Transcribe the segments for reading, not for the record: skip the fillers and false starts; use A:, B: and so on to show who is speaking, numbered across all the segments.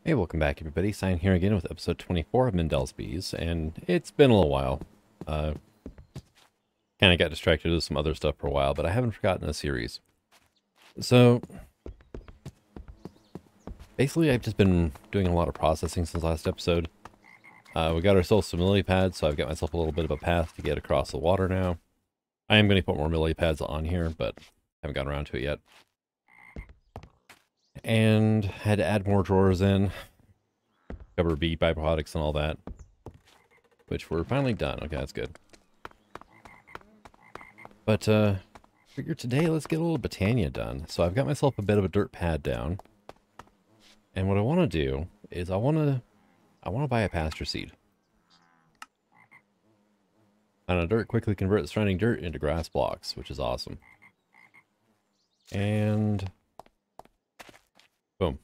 A: Hey, welcome back everybody. Sign here again with episode 24 of Mendel's Bees, and it's been a little while. Uh, kind of got distracted with some other stuff for a while, but I haven't forgotten the series. So, basically I've just been doing a lot of processing since last episode. We got ourselves some lily pads, so I've got myself a little bit of a path to get across the water now. I am going to put more lily pads on here, but haven't gotten around to it yet. And had to add more drawers in. Cover bee byproducts and all that, which we're finally done. Okay, that's good. But figure today let's get a little Botania done. So I've got myself a bit of a dirt pad down, and what I want to do is I want to buy a pasture seed. On a dirt, quickly convert the surrounding dirt into grass blocks, which is awesome. And boom.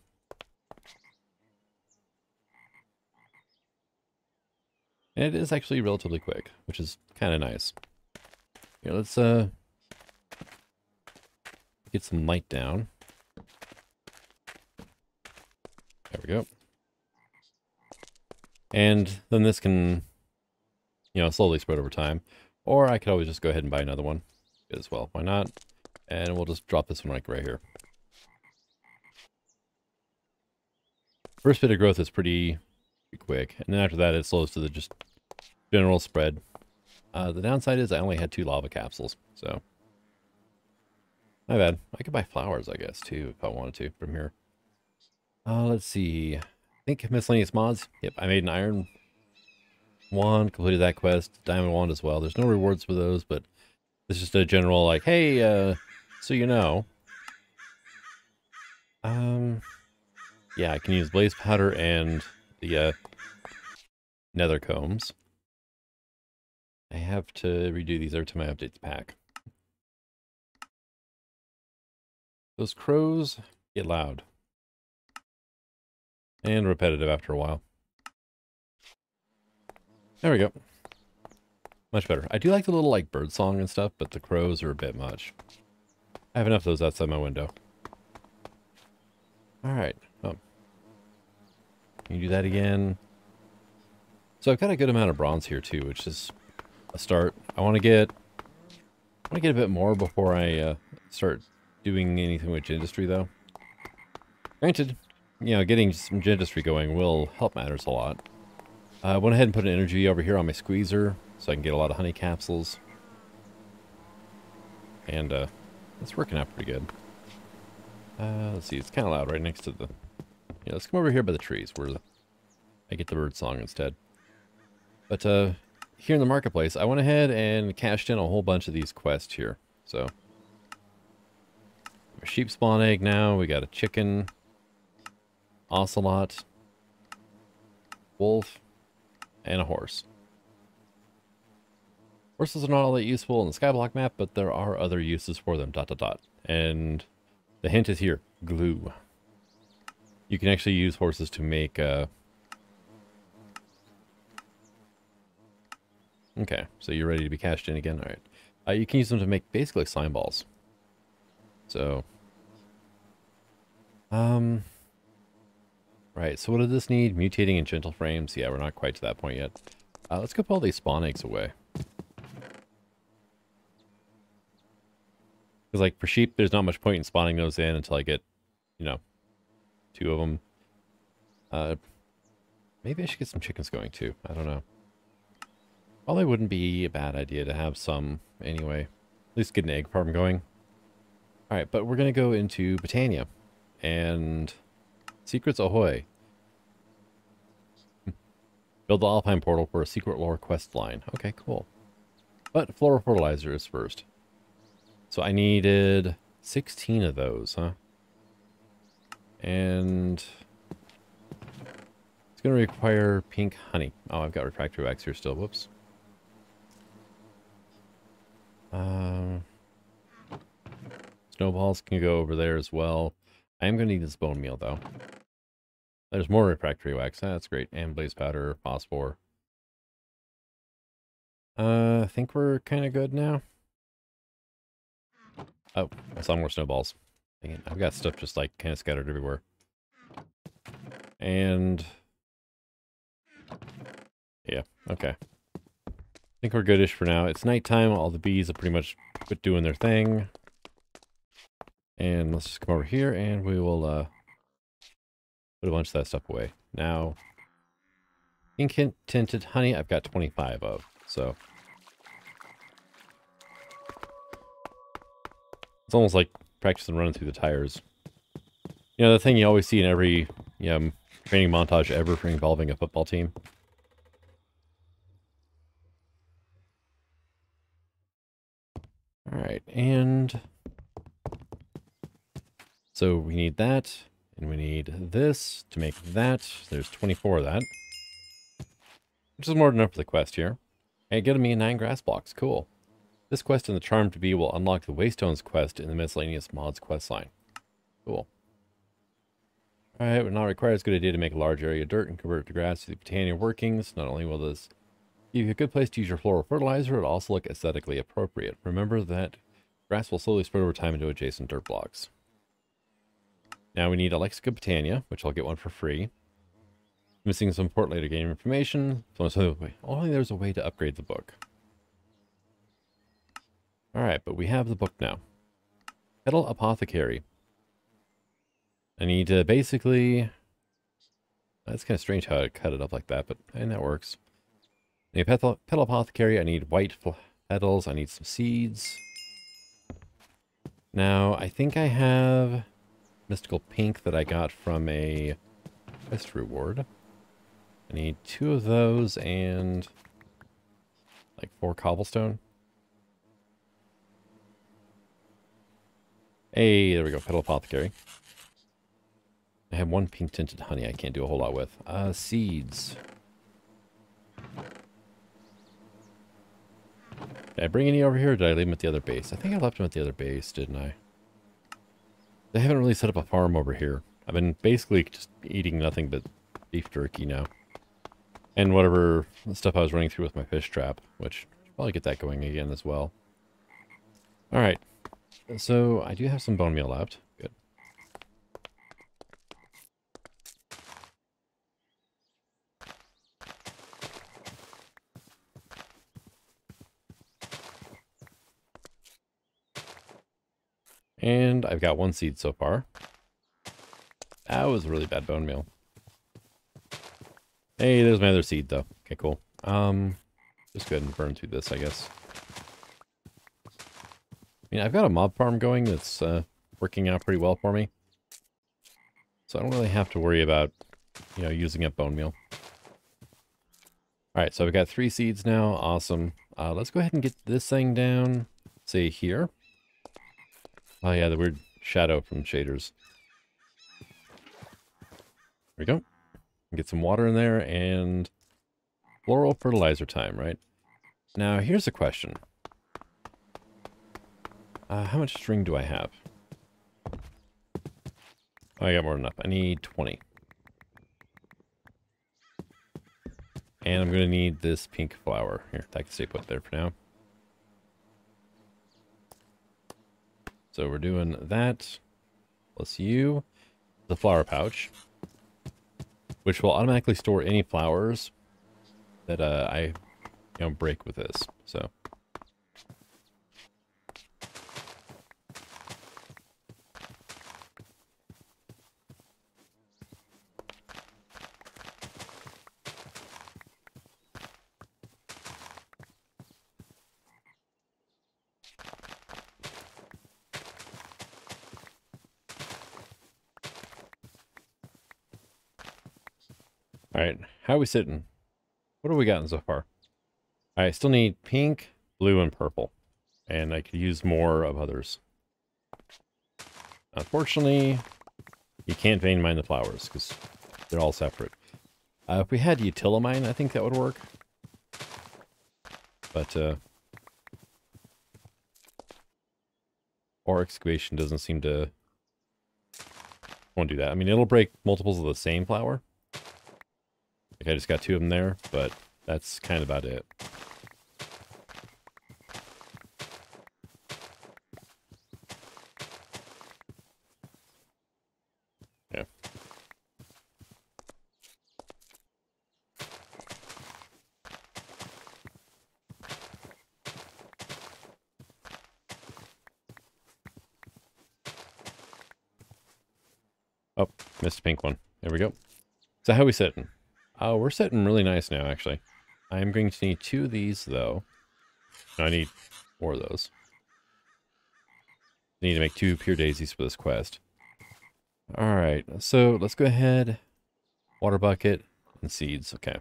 A: And it is actually relatively quick, which is kind of nice. Here, let's get some light down. There we go. And then this can, slowly spread over time. Or I could always just go ahead and buy another one as well. Why not? And we'll just drop this one right here. First bit of growth is pretty quick, and then after that it slows to the just general spread. The downside is I only had 2 lava capsules, so my bad. I could buy flowers, I guess, too, if I wanted to from here. Let's see. I think miscellaneous mods. Yep, I made an iron wand, completed that quest, diamond wand as well. There's no rewards for those, but it's just a general like, hey, so you know. Yeah, I can use blaze powder and the nether combs. I have to redo these every time I update the pack. Those crows get loud. And repetitive after a while. There we go. Much better. I do like the little bird song and stuff, but the crows are a bit much. I have enough of those outside my window. Alright. Oh. Can you do that again? So I've got a good amount of bronze here too, which is a start. I want to get a bit more before I start doing anything with industry, though. Granted, getting some industry going will help matters a lot. I went ahead and put an energy over here on my squeezer so I can get a lot of honey capsules. And it's working out pretty good. Let's see, it's kind of loud right next to the... Yeah, let's come over here by the trees where I get the bird song instead. But here in the marketplace, I went ahead and cashed in a whole bunch of these quests here. So, a sheep spawn egg now, we got a chicken, ocelot, wolf, and a horse. Horses are not all that useful in the skyblock map, but there are other uses for them, ... And the hint is here, glue. You can actually use horses to make... Okay, so you're ready to be cashed in again? Alright. You can use them to make basically slime balls. So... Right, so what does this need? Mutating and gentle frames. Yeah, we're not quite to that point yet. Let's go put all these spawn eggs away. Because, for sheep, there's not much point in spawning those in until I get, 2 of them. Maybe I should get some chickens going, too. I don't know. Probably wouldn't be a bad idea to have some anyway. At least get an egg farm going. Alright, but we're going to go into Botania. And... Secrets ahoy. Build the Alpine portal for a secret lore quest line. Okay, cool. But floral fertilizer is first. So I needed 16 of those, huh? And it's going to require pink honey. Oh, I've got refractory wax here still. Whoops. Snowballs can go over there as well. I am going to need this bone meal, though. There's more refractory wax. That's great. And blaze powder, phosphor. I think we're kind of good now. Oh, I saw more snowballs. Dang it. I've got stuff just kind of scattered everywhere. And yeah, okay. I think we're goodish for now. It's nighttime. All the bees have pretty much quit doing their thing. And let's just come over here and we will put a bunch of that stuff away. Now, ink tinted honey, I've got 25 of. So it's almost like practicing running through the tires. You know, the thing you always see in every training montage ever for involving a football team. All right, and so we need that, and we need this to make that. There's 24 of that, which is more than enough for the quest here. And getting me 9 grass blocks, cool. This quest in the Charmed Bee will unlock the Waystones quest in the Miscellaneous Mods quest line. Cool. Alright, when not required, it's a good idea to make a large area of dirt and convert it to grass to the Botania workings. Not only will this give you a good place to use your floral fertilizer, it'll also look aesthetically appropriate. Remember that grass will slowly spread over time into adjacent dirt blocks. Now we need a Lexica Botania, which I'll get one for free. Missing some port later game information. So only there's a way to upgrade the book. Alright, but we have the book now. Petal Apothecary. I need to basically... That's kind of strange how I cut it up like that, but and that works. I need Petal Apothecary, I need white petals, I need some seeds. Now, I think I have mystical pink that I got from a quest reward. I need 2 of those and like 4 cobblestone. Hey, there we go, Petal Apothecary. I have 1 pink tinted honey I can't do a whole lot with. Seeds. Did I bring any over here or did I leave them at the other base? I think I left them at the other base, didn't I? They haven't really set up a farm over here. I've been basically just eating nothing but beef jerky now. And whatever stuff I was running through with my fish trap, which I'll probably get that going again as well. Alright. So I do have some bone meal left. Good. And I've got 1 seed so far. That was really bad bone meal. Hey, there's my other seed though. Okay, cool. Just go ahead and burn through this, I guess. I mean, I've got a mob farm going that's working out pretty well for me. So I don't really have to worry about, you know, using up bone meal. Alright, so we've got 3 seeds now. Awesome. Let's go ahead and get this thing down, say here. Oh yeah, the weird shadow from shaders. There we go. Get some water in there and floral fertilizer time, right? Now, here's a question. How much string do I have? Oh, I got more than enough. I need 20. And I'm going to need this pink flower. Here, I can stay put there for now. So we're doing that. Plus you. The flower pouch. Which will automatically store any flowers that I break with this. So. Alright, how are we sitting? What have we gotten so far? I still need pink, blue, and purple. And I could use more of others. Unfortunately, you can't vein mine the flowers, because they're all separate. If we had utilamine, I think that would work. But, or excavation doesn't seem to want to do that. I mean, it'll break multiples of the same flower. Like, I just got 2 of them there, but that's kind of about it. Yeah. Missed a pink one. There we go. So how are we sitting? Oh, we're sitting really nice now, actually. I'm going to need 2 of these, though. No, I need 4 of those. I need to make 2 pure daisies for this quest. Alright, so let's go ahead. Water bucket and seeds. Okay.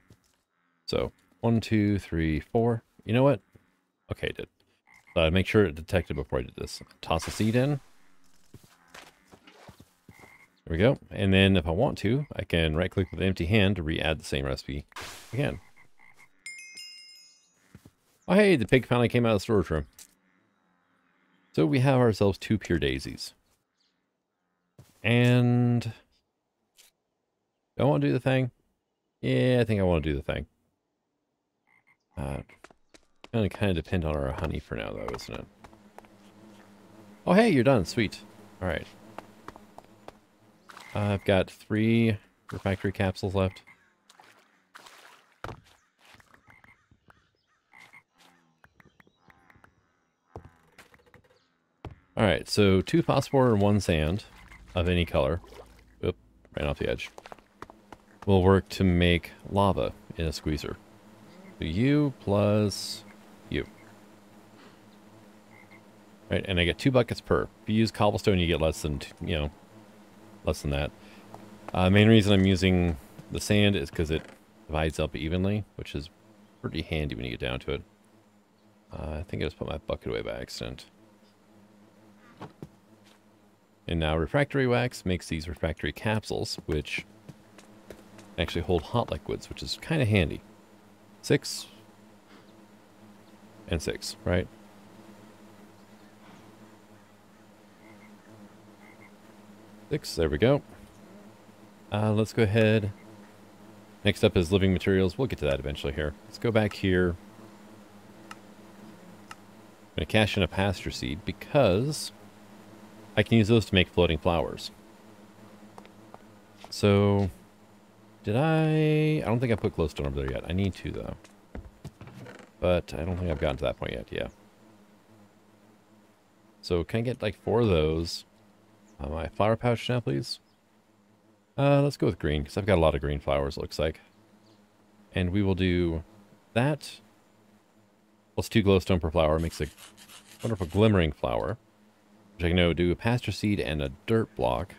A: So, 1, 2, 3, 4. You know what? Okay, it did. Make sure it detected before I did this. Toss a seed in. There we go. And then if I want to, I can right-click with an empty hand to re-add the same recipe again. Oh, hey, the pig finally came out of the storage room. So we have ourselves 2 pure daisies. And do I want to do the thing? Yeah, I think I want to do the thing. Gonna kind of depend on our honey for now, though, isn't it? Oh, hey, you're done. Sweet. All right. I've got 3 refractory capsules left. All right, so 2 phosphor and 1 sand of any color. Oop, ran off the edge. Will work to make lava in a squeezer. So you plus you. Right, and I get 2 buckets per. If you use cobblestone, you get less than, less than that. Main reason I'm using the sand is because it divides up evenly, which is pretty handy when you get down to it. I think I just put my bucket away by accident. And now refractory wax makes these refractory capsules, which actually hold hot liquids, which is kind of handy. 6 and 6, right? Six, there we go. Let's go ahead. Next up is living materials. We'll get to that eventually here. Let's go back here. I'm going to cash in a pasture seed because I can use those to make floating flowers. So, did I don't think I put glowstone over there yet. I need to, though. But I don't think I've gotten to that point yet. Yeah. So, can I get like 4 of those? My flower pouch now, please. Let's go with green, because I've got a lot of green flowers, it looks like. And we will do that. Plus 2 glowstone per flower makes a wonderful glimmering flower. Which I can now do a pasture seed and a dirt block.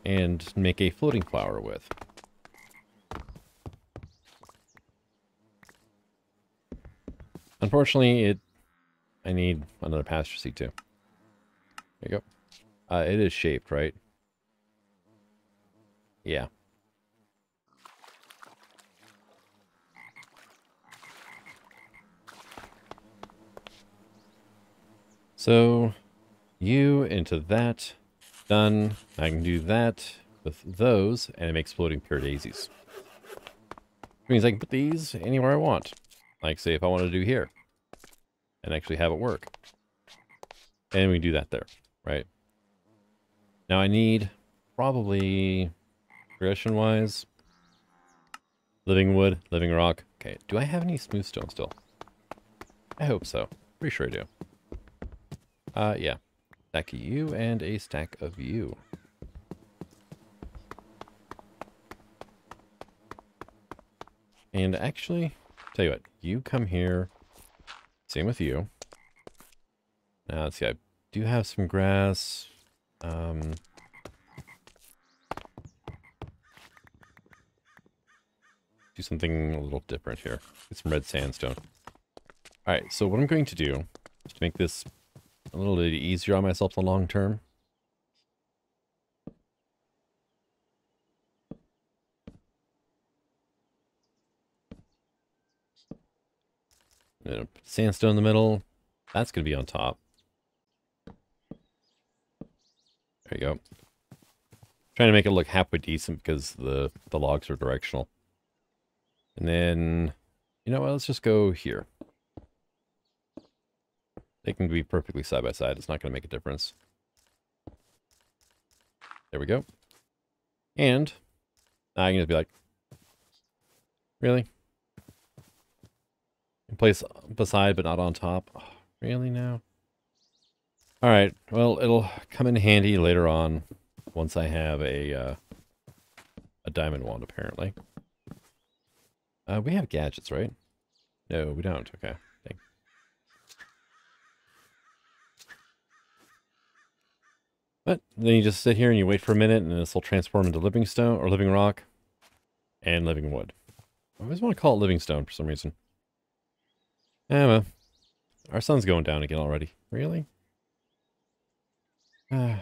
A: And make a floating flower with. Unfortunately, I need another pasture seed too. There you go. It is shaped, right? Yeah. So, you into that. Done. I can do that with those, and it makes floating pure daisies. Which means I can put these anywhere I want. Like, say, if I want to do here. And actually have it work. And we do that there, right? Now I need, probably, progression-wise, living wood, living rock. Okay, do I have any smooth stone still? I hope so. Pretty sure I do. Yeah. Stack of you and a stack of you. And actually, tell you what, you come here. Same with you. Now, let's see, I do have some grass. Do something a little different here. Get some red sandstone. Alright, so what I'm going to do is to make this a little bit easier on myself in the long term. Put sandstone in the middle. That's going to be on top. There you go. Trying to make it look halfway decent because the logs are directional. And then, you know what, let's just go here. They can be perfectly side by side. It's not going to make a difference. There we go. And now I'm going to be like, really? In place beside, but not on top. Oh, really now? All right. Well, it'll come in handy later on. once I have a diamond wand, apparently. We have gadgets, right? No, we don't. Okay. Dang. But then you just sit here and you wait for a minute, and this will transform into living stone, or living rock, and living wood. I always want to call it living stone for some reason. Well, our sun's going down again already. Really? Come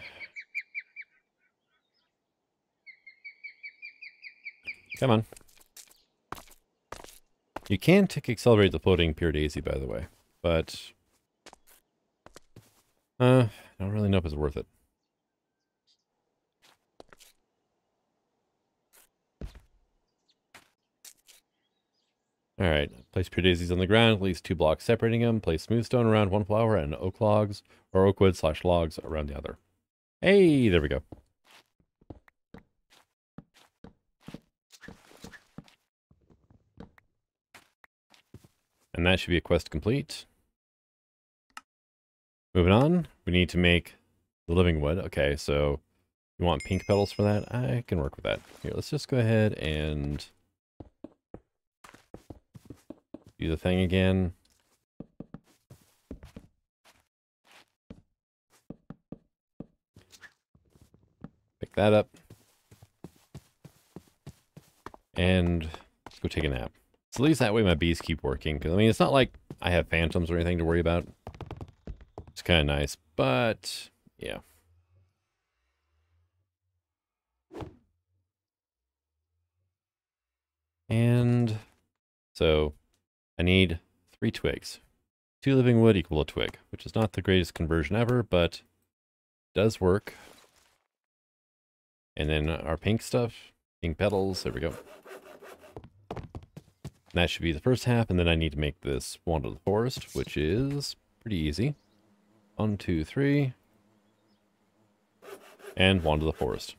A: on. You can tick accelerate the floating pure daisy, by the way, but I don't really know if it's worth it. Alright, place pure daisies on the ground, at least 2 blocks separating them. Place smooth stone around one flower and oak logs, or oak wood / logs around the other. Hey, there we go. And that should be a quest complete. Moving on, we need to make the living wood. Okay, so you want pink petals for that? I can work with that. Here, let's just go ahead and do the thing again. Pick that up. And let's go take a nap. So at least that way my bees keep working. Because, I mean, it's not like I have phantoms or anything to worry about. It's kind of nice, but yeah. And so I need 3 twigs. 2 living wood equal a twig, which is not the greatest conversion ever, but does work. And then our pink stuff, pink petals, there we go. And that should be the first half, and then I need to make this wand of the forest, which is pretty easy. 1, 2, 3. And wand of the forest.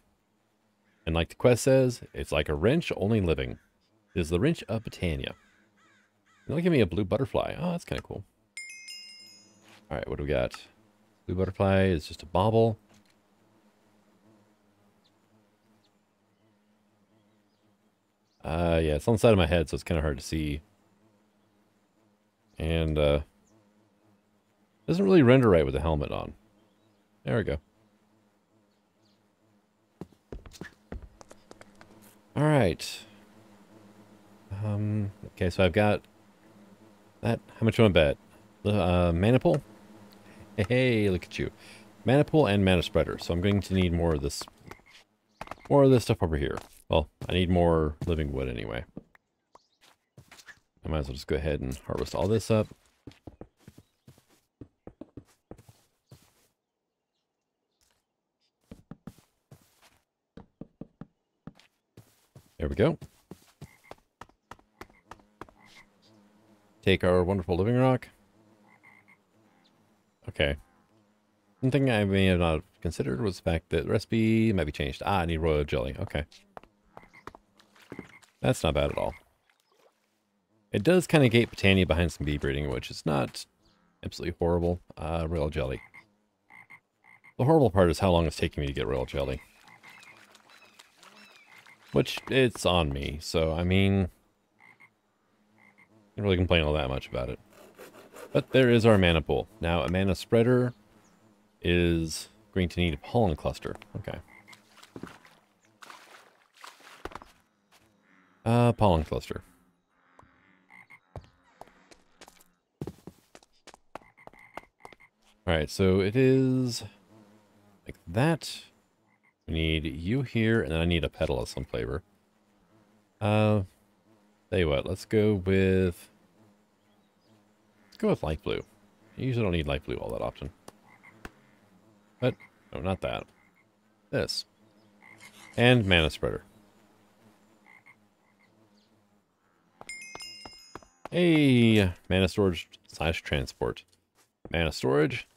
A: And like the quest says, it's like a wrench, only living. It is the wrench of Botania. They'll give me a blue butterfly. Oh, that's kind of cool. Alright, what do we got? Blue butterfly is just a bauble. Yeah, it's on the side of my head, so it's kind of hard to see. And, doesn't really render right with the helmet on. There we go. Alright. Okay, so I've got that. How much do I bet? Maniple? Hey, look at you. Maniple and mana spreader. So I'm going to need more of this stuff over here. Well, I need more living wood anyway. I might as well just go ahead and harvest all this up. There we go. Take our wonderful living rock. Okay. One thing I may have not considered was the fact that the recipe might be changed. Ah, I need royal jelly. Okay. That's not bad at all. It does kind of gate Botania behind some bee breeding, which is not absolutely horrible. Royal jelly. The horrible part is how long it's taking me to get royal jelly. Which, it's on me, so, I mean, can't really complain all that much about it. But there is our mana pool. Now, a mana spreader is going to need a pollen cluster. Okay. Pollen cluster. Alright, so it is like that. We need you here, and then I need a petal of some flavor. Tell you what, let's go with light blue. I usually don't need light blue all that often. But, no, not that. This. And mana spreader. Hey, mana storage / transport. Mana storage,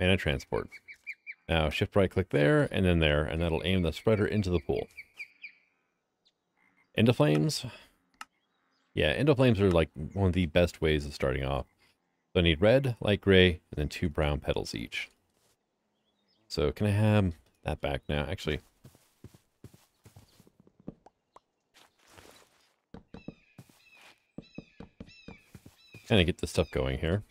A: mana transport. Now shift right click there, and then there, and that'll aim the spreader into the pool. Endoflames? Yeah, endoflames are like one of the best ways of starting off. So I need red, light gray, and then 2 brown petals each. So can I have that back now. Actually, kind of get this stuff going here.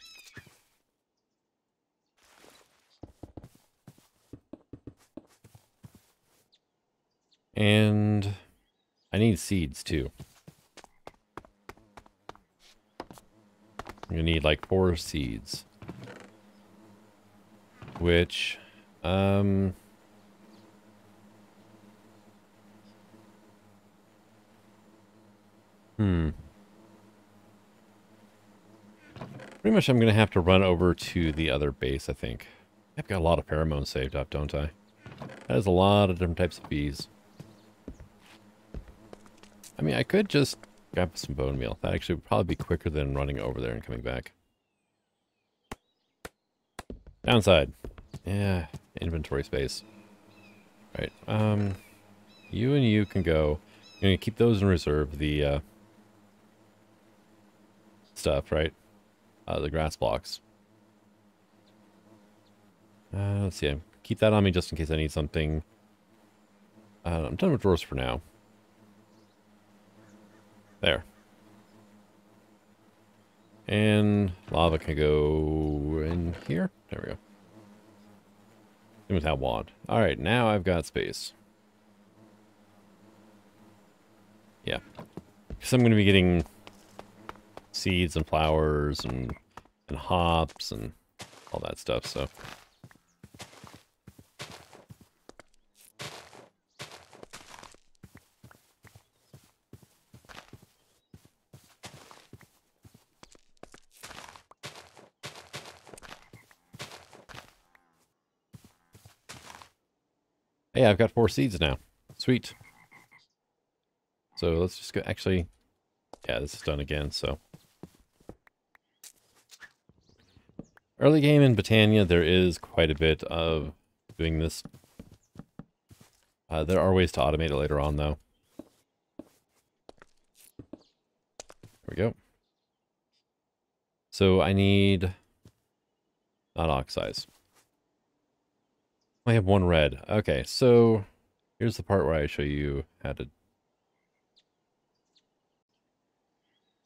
A: And I need seeds too. I'm gonna need like 4 seeds. Which, pretty much I'm gonna have to run over to the other base, I think. I've got a lot of pheromones saved up, don't I? That is a lot of different types of bees. I mean, I could just grab some bone meal. That actually would probably be quicker than running over there and coming back. Downside. Yeah, inventory space. Right. You and you can go. I'm gonna keep those in reserve. The stuff, right? The grass blocks. Let's see. Keep that on me just in case I need something. I'm done with drawers for now. There. And lava can go in here. There we go. Same with that wand. Alright, now I've got space. Yeah. Because I'm going to be getting seeds and flowers and hops and all that stuff, so. Hey, I've got 4 seeds now. Sweet. So let's just go. Actually, yeah, this is done again, so. Early game in Botania, there is quite a bit of doing this. There are ways to automate it later on, though. There we go. So I need... not oxides. I have 1 red. Okay, so here's the part where I show you how to...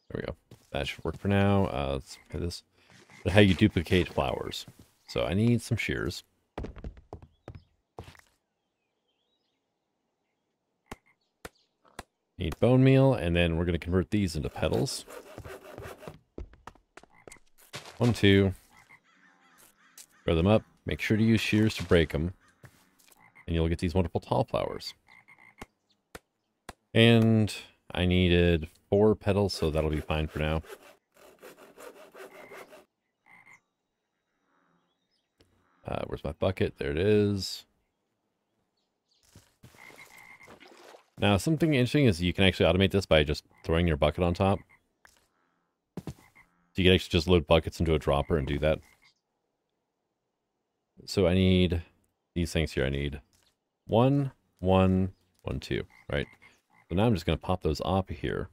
A: There we go. That should work for now. Let's try this. How you duplicate flowers. So I need some shears. Need bone meal, and then we're going to convert these into petals. 1, 2. Grow them up. Make sure to use shears to break them. And you'll get these wonderful tall flowers. And I needed 4 petals, so that'll be fine for now. Where's my bucket? There it is. Now, something interesting is you can actually automate this by just throwing your bucket on top. So you can actually just load buckets into a dropper and do that. So I need these things here. I need 1, 1, 1, 2, right? So now I'm just going to pop those off here.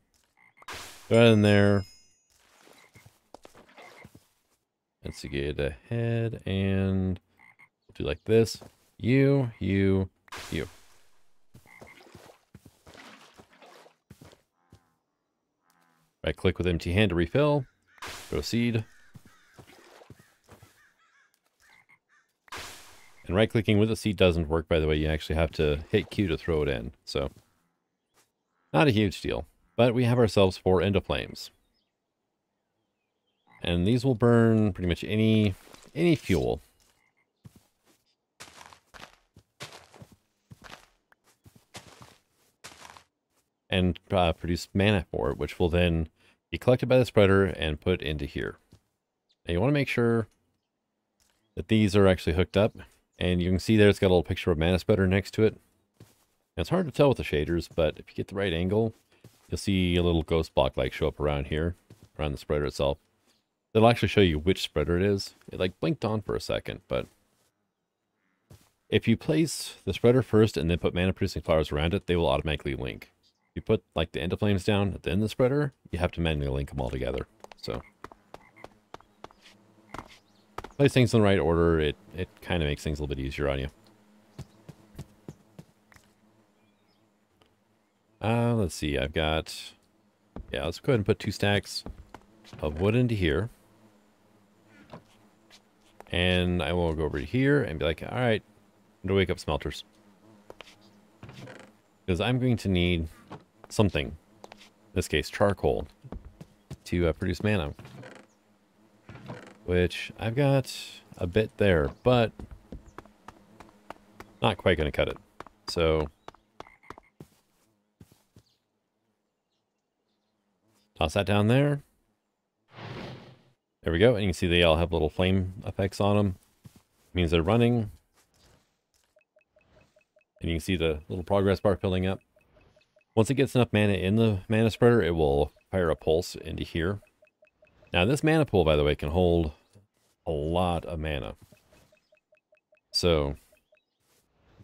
A: Go ahead in there. Let's get ahead and we'll do like this. You. Right click with empty hand to refill. Proceed. And right clicking with a seed doesn't work, by the way. You actually have to hit Q to throw it in. So not a huge deal. But we have ourselves 4 endoflames. And these will burn pretty much any fuel. And produce mana for it, which will then be collected by the spreader and put into here. Now you want to make sure that these are actually hooked up. And you can see there it's got a little picture of mana spreader next to it. Now, it's hard to tell with the shaders, but if you get the right angle, you'll see a little ghost block like show up around here, around the spreader itself. It'll actually show you which spreader it is. It like blinked on for a second, but if you place the spreader first and then put mana producing flowers around it, they will automatically link. If you put like the endoflames down, then the spreader, you have to manually link them all together. So place things in the right order, it kind of makes things a little bit easier on you. Let's see. I've got... Yeah, let's go ahead and put 2 stacks of wood into here. And I will go over here and be like, all right, I'm going to wake up smelters. Because I'm going to need something, in this case charcoal, to produce mana. Which I've got a bit there, but not quite going to cut it. So toss that down there. There we go. And you can see they all have little flame effects on them. It means they're running. And you can see the little progress bar filling up. Once it gets enough mana in the mana spreader, it will fire a pulse into here. Now this mana pool, by the way, can hold a lot of mana. So,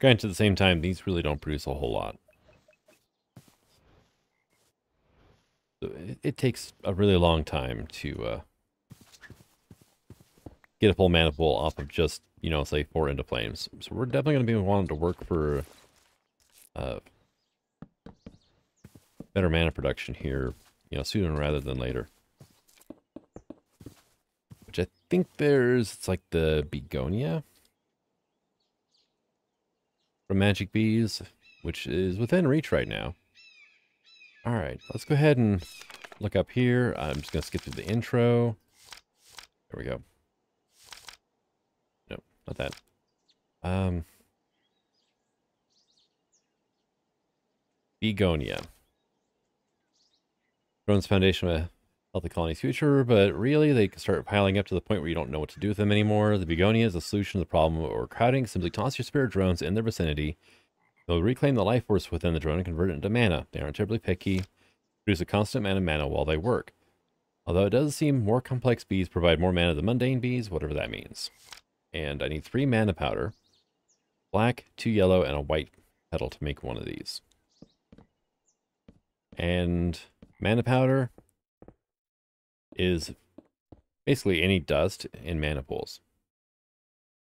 A: granted, at the same time, these really don't produce a whole lot. So it takes a really long time to get a full mana pool off of just, you know, say 4 into flames. So we're definitely going to be wanting to work for better mana production here, you know, sooner rather than later. Which I think it's like the begonia from Magic Bees, which is within reach right now. All right, let's go ahead and look up here. I'm just going to skip through the intro. There we go. Nope, not that. Begonia. Drone's foundation of a healthy colony's future, but really they can start piling up to the point where you don't know what to do with them anymore. The begonia is the solution to the problem of overcrowding. Simply toss your spirit drones in their vicinity. They'll reclaim the life force within the drone and convert it into mana. They aren't terribly picky. Produce a constant amount of mana while they work. Although it does seem more complex bees provide more mana than mundane bees, whatever that means. And I need 3 mana powder, black, 2 yellow, and a white petal to make one of these. And mana powder is basically any dust in mana pools.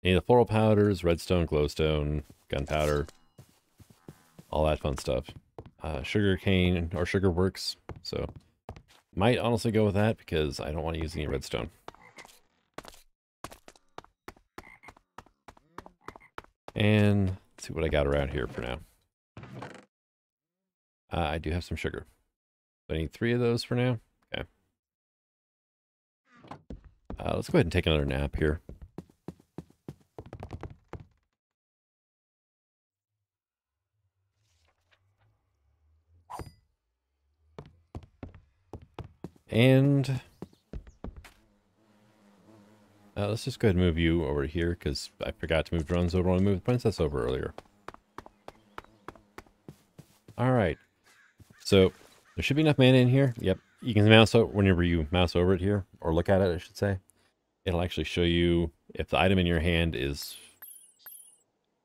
A: Any of the floral powders, redstone, glowstone, gunpowder, all that fun stuff. Sugar cane or sugar works, so might honestly go with that because I don't want to use any redstone. And let's see what I got around here for now. I do have some sugar. So I need 3 of those for now. Okay. Let's go ahead and take another nap here. And let's just go ahead and move you over here because I forgot to move drones over when I moved the princess over earlier. All right. So there should be enough mana in here. Yep. You can mouse over whenever you mouse over it here, or look at it, I should say. It'll actually show you if the item in your hand is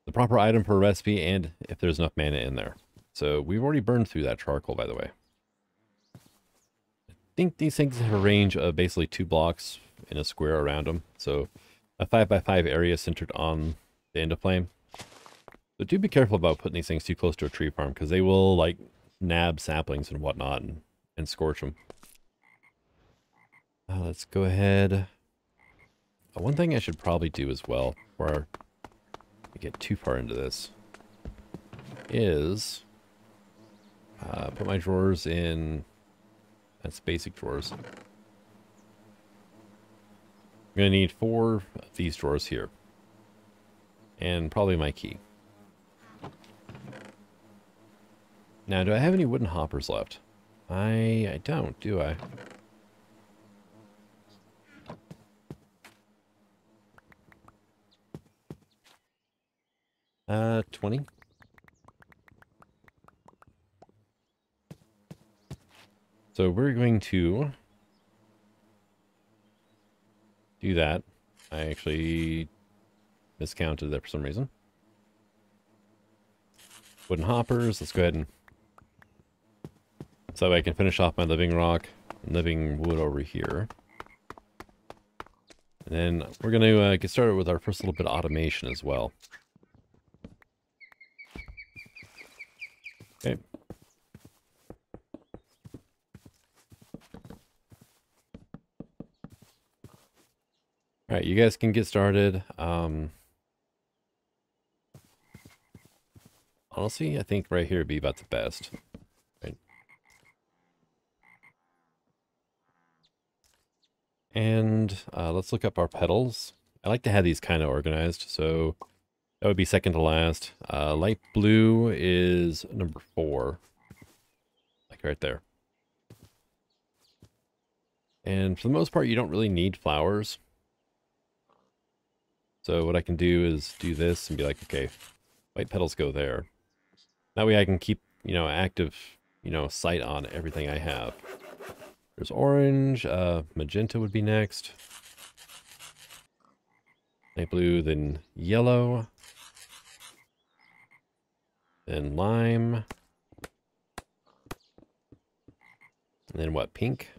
A: the proper item per recipe and if there's enough mana in there. So we've already burned through that charcoal, by the way. I think these things have a range of basically 2 blocks in a square around them. So a 5x5 area centered on the end of flame. So do be careful about putting these things too close to a tree farm because they will like nab saplings and whatnot and scorch them. Let's go ahead. One thing I should probably do as well before I get too far into this is put my drawers in. That's basic drawers. I'm going to need 4 of these drawers here. And probably my key. Now, do I have any wooden hoppers left? I don't, do I? 20. So we're going to do that. I actually miscounted that for some reason. Wooden hoppers. Let's go ahead and so I can finish off my living rock and living wood over here. And then we're going to get started with our first little bit of automation as well. Okay. All right, you guys can get started. Honestly, I think right here would be about the best. Right. And let's look up our petals. I like to have these kind of organized, so that would be second to last. Light blue is number 4, like right there. And for the most part, you don't really need flowers. So what I can do is do this and be like, okay, white petals go there. That way I can keep, active, sight on everything I have. There's orange, magenta would be next. Light blue, then yellow. Then lime. And then what, pink?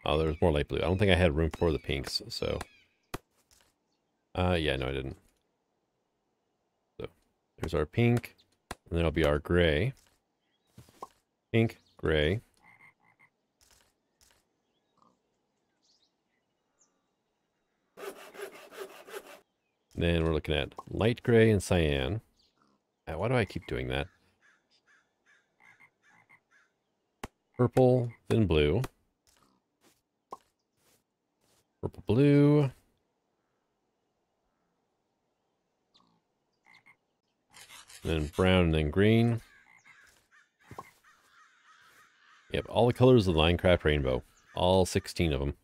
A: Oh, there's more light blue. I don't think I had room for the pinks, so. Yeah, no, I didn't. So, there's our pink. And then it'll be our gray. Pink, gray. Then we're looking at light gray and cyan. Why do I keep doing that? Purple, then blue. Purple, blue. Then brown, and then green. Yep, all the colors of the Minecraft rainbow. All 16 of them.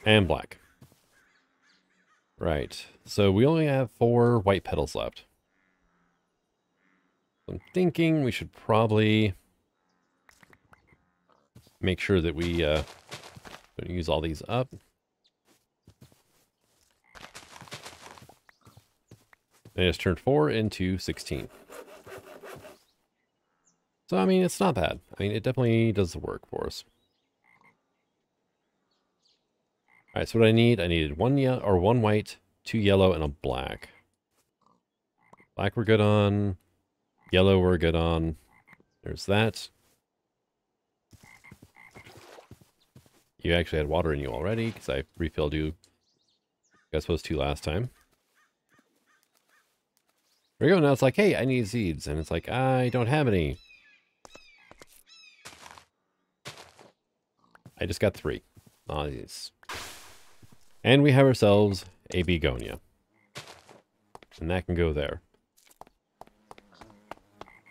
A: And black. Right, so we only have 4 white petals left. I'm thinking we should probably make sure that we use all these up. And I just turned 4 into 16. So, I mean, it's not bad. I mean, it definitely does the work for us. All right, so what I needed 1 white, 2 yellow, and a black. Black we're good on. Yellow we're good on. There's that. You actually had water in you already, because I refilled you. I was supposed to last time. There we go, now it's like, hey, I need seeds. And it's like, I don't have any. I just got 3. Nice. And we have ourselves a begonia. And that can go there.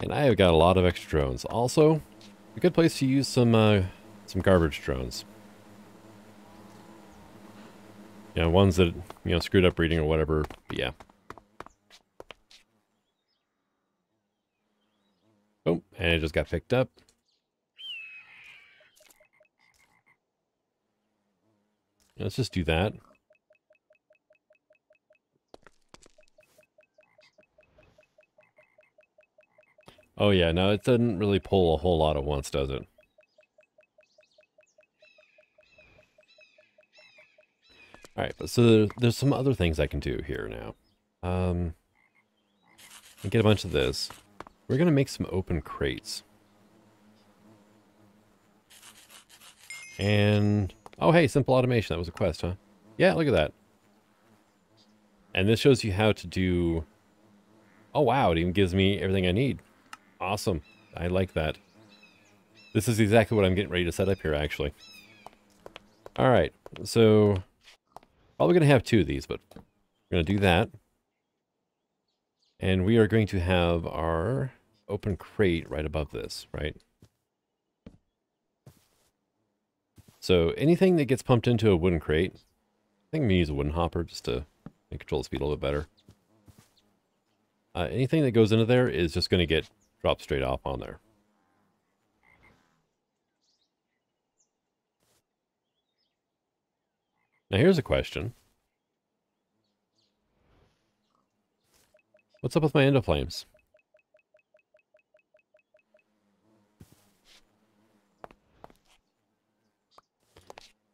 A: And I have got a lot of extra drones. Also, a good place to use some garbage drones. Ones that, screwed up breeding or whatever, but yeah. Oh, and it just got picked up. Let's just do that. Oh yeah, no, it doesn't really pull a whole lot at once, does it? Alright, but so there's some other things I can do here now. And get a bunch of this. We're going to make some open crates. And, oh hey, simple automation. That was a quest, huh? Yeah, look at that. And this shows you how to do... Oh wow, it even gives me everything I need. Awesome. I like that. This is exactly what I'm getting ready to set up here, actually. Alright, so... Probably going to have 2 of these, but we're going to do that. And we are going to have our open crate right above this, right? So anything that gets pumped into a wooden crate, I think I'm going to use a wooden hopper just to control the speed a little bit better. Anything that goes into there is just going to get dropped straight off on there. Now here's a question. What's up with my endoflames?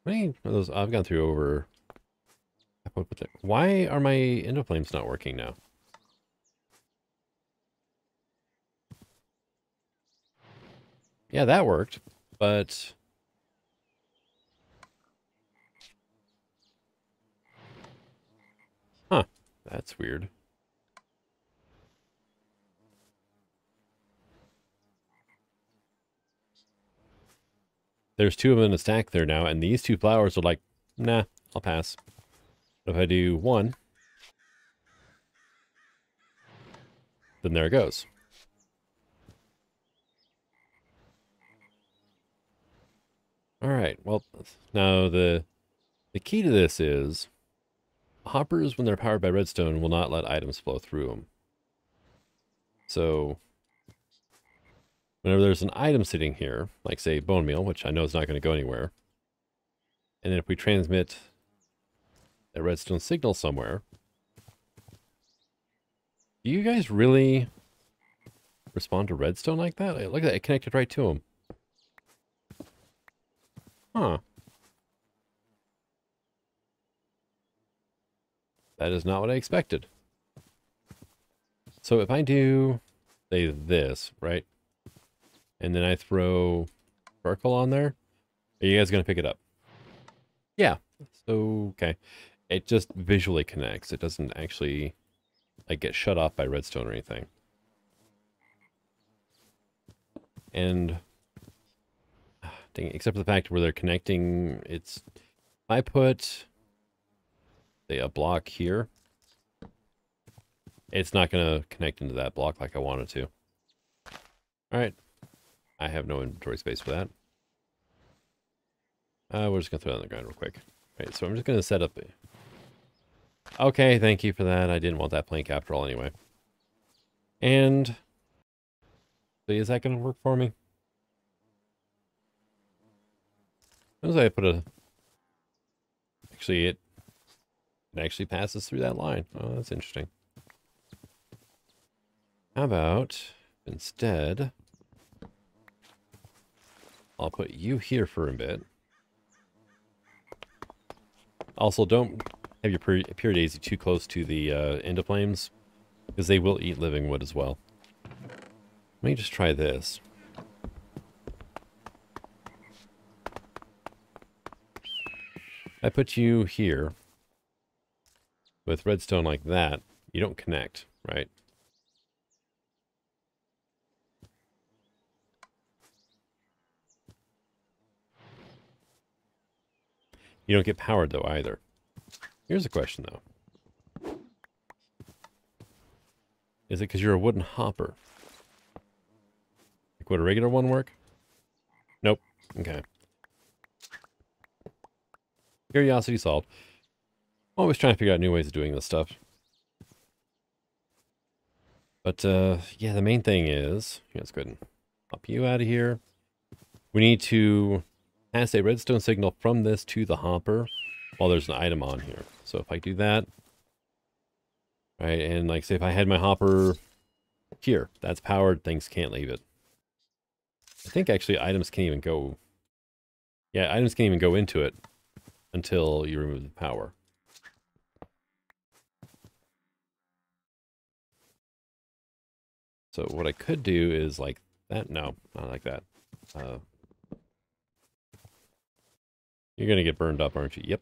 A: How many of those? I've gone through over... Why are my endoflames not working now? Yeah, that worked, but... That's weird. There's two of them in a stack there now, and these two flowers are like, nah, I'll pass. If I do one, then there it goes. All right, well, now the key to this is hoppers, when they're powered by redstone, will not let items flow through them. So whenever there's an item sitting here, like say bone meal, which I know is not going to go anywhere, and then if we transmit a redstone signal somewhere, do you guys really respond to redstone like that? Look at that, it connected right to them. Huh. That is not what I expected. So if I do, say this, right? And then I throw sparkle on there, are you guys going to pick it up? Yeah. So, okay. It just visually connects. It doesn't actually, like, get shut off by redstone or anything. And, dang it, except for the fact where they're connecting, it's, if I put, say, a block here, it's not going to connect into that block like I want it to. All right. I have no inventory space for that. We're just going to throw it on the ground real quick. All right, so I'm just going to set up a... Okay, thank you for that. I didn't want that plank after all anyway. And... so is that going to work for me? As I put a... Actually, it actually passes through that line. Oh, that's interesting. How about, instead... I'll put you here for a bit. Also, don't have your pure daisy too close to the end of flames, because they will eat living wood as well. Let me just try this. I put you here with redstone like that, you don't connect, right? You don't get powered, though, either. Here's a question, though. Is it because you're a wooden hopper? Like, would a regular one work? Nope. Okay. Curiosity solved. Always trying to figure out new ways of doing this stuff. But, yeah, the main thing is... yeah, let's go ahead and pop you out of here. We need to pass a redstone signal from this to the hopper while there's an item on here. So if I do that, right, and like say if I had my hopper here, that's powered, things can't leave it. I think actually items can't even go, yeah, items can't even go into it until you remove the power. So what I could do is like that, no, not like that. You're going to get burned up, aren't you? Yep.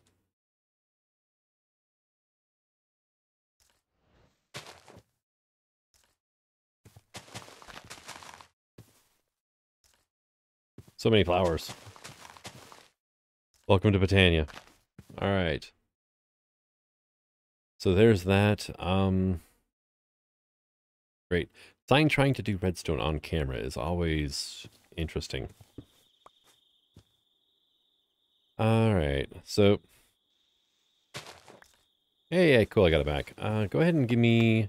A: So many flowers. Welcome to Botania. All right. So there's that. Great. Sign trying to do redstone on camera is always interesting. All right. So, hey, cool. I got it back. Go ahead and give me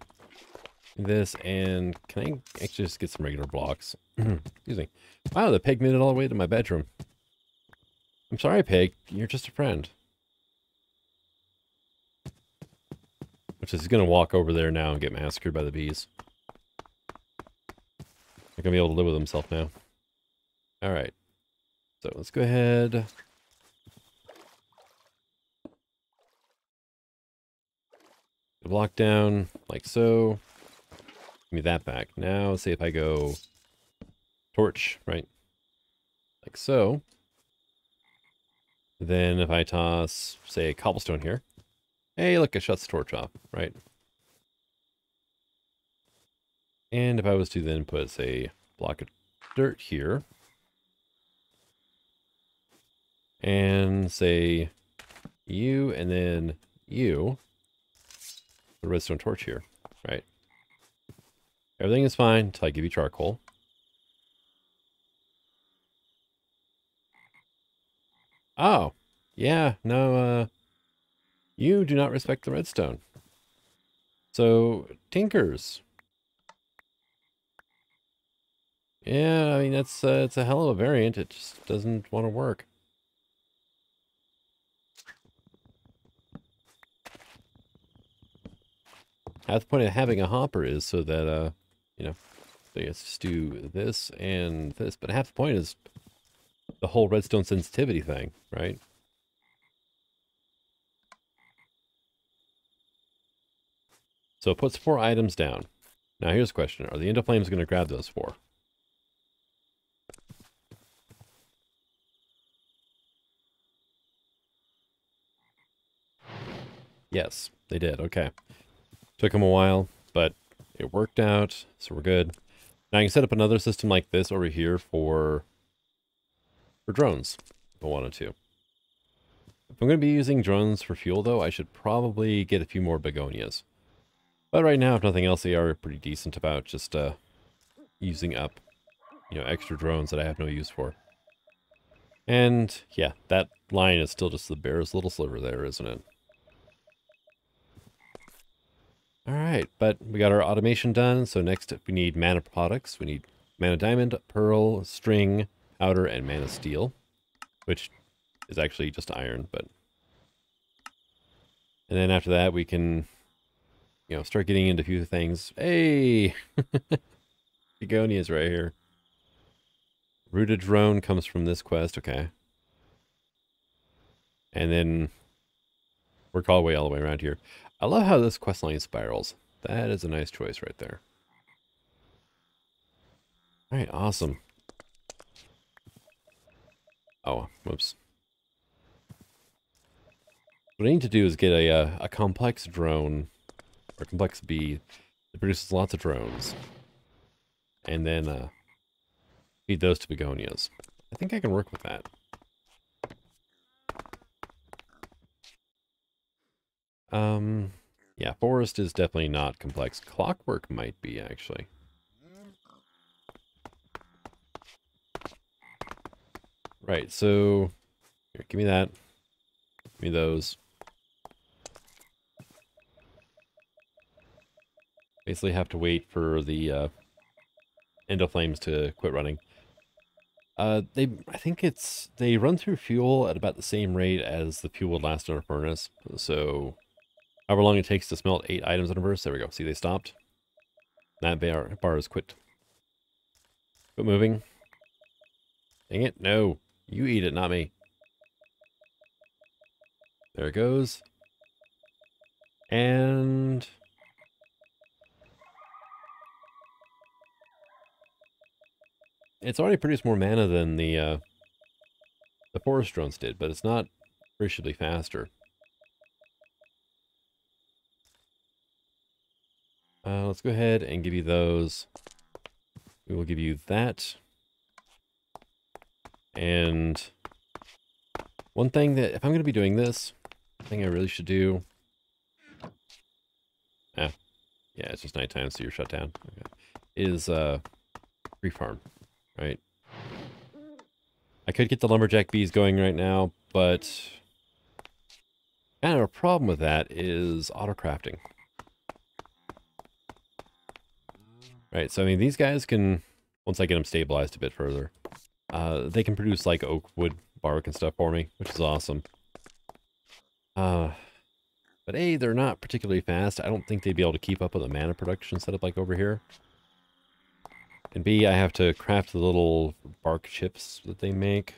A: this, and can I actually just get some regular blocks? Excuse me. Wow, the pig made it all the way to my bedroom. I'm sorry, pig. You're just a friend. Which is going to walk over there now and get massacred by the bees. Not going to be able to live with himself now. All right. So let's go ahead. Block down like so. Give me that back. Now, say if I go torch, right? Like so. Then if I toss, say, a cobblestone here. Hey, look, it shuts the torch off, right? And if I was to then put, say, block of dirt here, and say you, and then you, the redstone torch here, right? Everything is fine until I give you charcoal. Oh, yeah, no, you do not respect the redstone. So, tinkers. Yeah, I mean, it's a hell of a variant. It just doesn't want to work. Half the point of having a hopper is so that, you know, so let's just do this and this. But half the point is the whole redstone sensitivity thing, right? So it puts 4 items down. Now here's a question. Are the endoflames going to grab those 4? Yes, they did. Okay. Took them a while, but it worked out, so we're good. Now I can set up another system like this over here for drones, if I wanted to. If I'm going to be using drones for fuel, though, I should probably get a few more begonias. But right now, if nothing else, they are pretty decent about just using up, extra drones that I have no use for. And yeah, that line is still just the barest little sliver there, isn't it? All right, but we got our automation done. So next we need mana products. We need mana diamond, pearl, string, powder, and mana steel, which is actually just iron. But and then after that we can, start getting into a few things. Hey, begonias right here. Rooted drone comes from this quest. Okay, and then work all the way around here. I love how this quest line spirals. That is a nice choice right there. All right, awesome. Oh, whoops. What I need to do is get a complex drone, or complex bee, that produces lots of drones. And then feed those to begonias. I think I can work with that. Yeah, forest is definitely not complex. Clockwork might be, actually. Right, so here, give me that. Give me those. Basically have to wait for the endoflames to quit running. I think they run through fuel at about the same rate as the fuel would last in a furnace. So however long it takes to smelt 8 items in a verse. There we go. See, they stopped. That bar is quit moving. Dang it. No. You eat it, not me. There it goes. And it's already produced more mana than the forest drones did, but it's not appreciably faster. Let's go ahead and give you those. We will give you that. And one thing that, if I'm going to be doing this, thing I really should do. Yeah, it's just nighttime, so you're shut down. Okay. Is free farm, right? I could get the lumberjack bees going right now, but kind of a problem with that is auto crafting. Right, so I mean, these guys can, once I get them stabilized a bit further, they can produce like oak wood bark and stuff for me, which is awesome. But A, they're not particularly fast. I don't think they'd be able to keep up with the mana production setup like over here. And B, I have to craft the little bark chips that they make.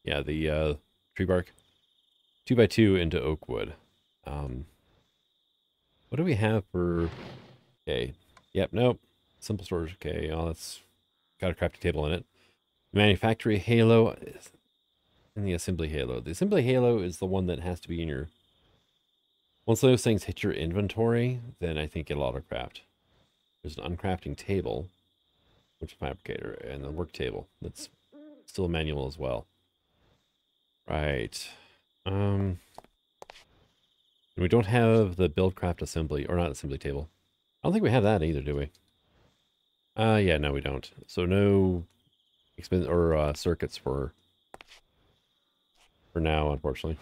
A: Yeah, the tree bark. 2x2 into oak wood. What do we have for... Okay. Yep, nope. Simple storage. Okay, oh, that's... Got a crafting table in it. Manufactory halo and the assembly halo. The assembly halo is the one that has to be in your... Once those things hit your inventory, then I think it'll auto-craft. There's an uncrafting table, which fabricator, and the work table. That's still manual as well. Right. We don't have the buildcraft assembly, or not assembly table. I don't think we have that either, do we? Yeah, no, we don't. So no expense or circuits for now, unfortunately.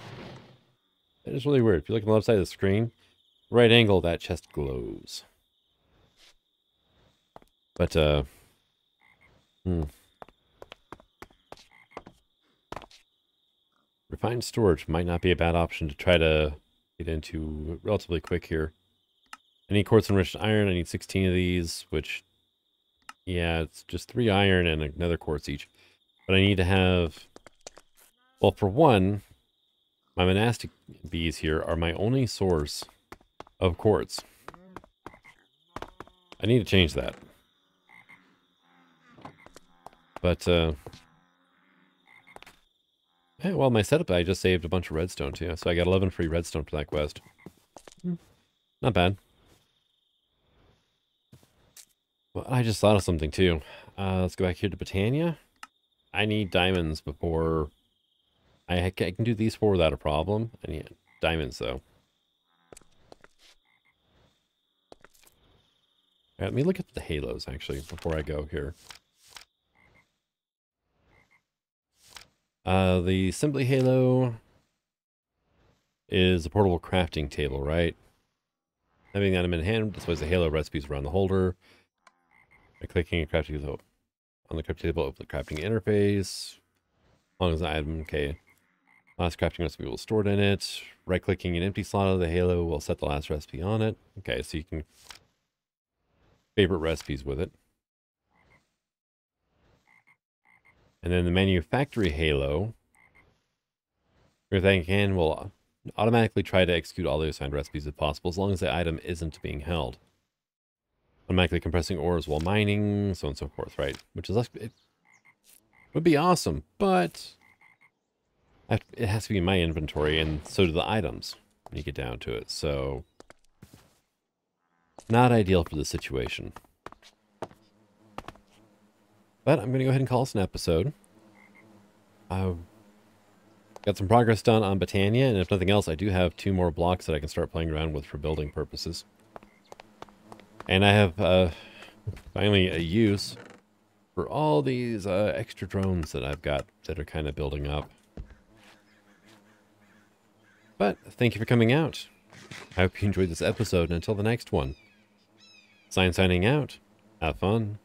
A: It is really weird. If you look on the left side of the screen, right angle, that chest glows. But, refined storage might not be a bad option to try to get into relatively quick here. I need quartz enriched iron. I need 16 of these, which, yeah, it's just 3 iron and another quartz each. But I need to have, well, for one, my monastic bees here are my only source of quartz. I need to change that. But, yeah, well, my setup, I just saved a bunch of redstone, too. So I got 11 free redstone for that quest. Not bad. Well, I just thought of something, too. Let's go back here to Botania. I need diamonds before... I can do these 4 without a problem. I need diamonds, though. Right, let me look at the halos, actually, before I go here. The assembly halo is a portable crafting table, right? Having that in hand displays the halo recipes around the holder. By clicking a crafting table on the crafting table, open the crafting interface. As long as the item, okay. Last crafting recipe will store it in it. Right-clicking an empty slot of the halo will set the last recipe on it. Okay, so you can favorite recipes with it. And then the manufactory halo, everything can will automatically try to execute all the assigned recipes if possible, as long as the item isn't being held. Automatically compressing ores while mining, so on and so forth, right? Which is, it would be awesome, but it has to be in my inventory, and so do the items when you get down to it. So, not ideal for the situation. But I'm going to go ahead and call this an episode. I've got some progress done on Botania, and if nothing else, I do have 2 more blocks that I can start playing around with for building purposes. And I have finally a use for all these extra drones that I've got that are kind of building up. But thank you for coming out. I hope you enjoyed this episode, and until the next one. Signing out. Have fun.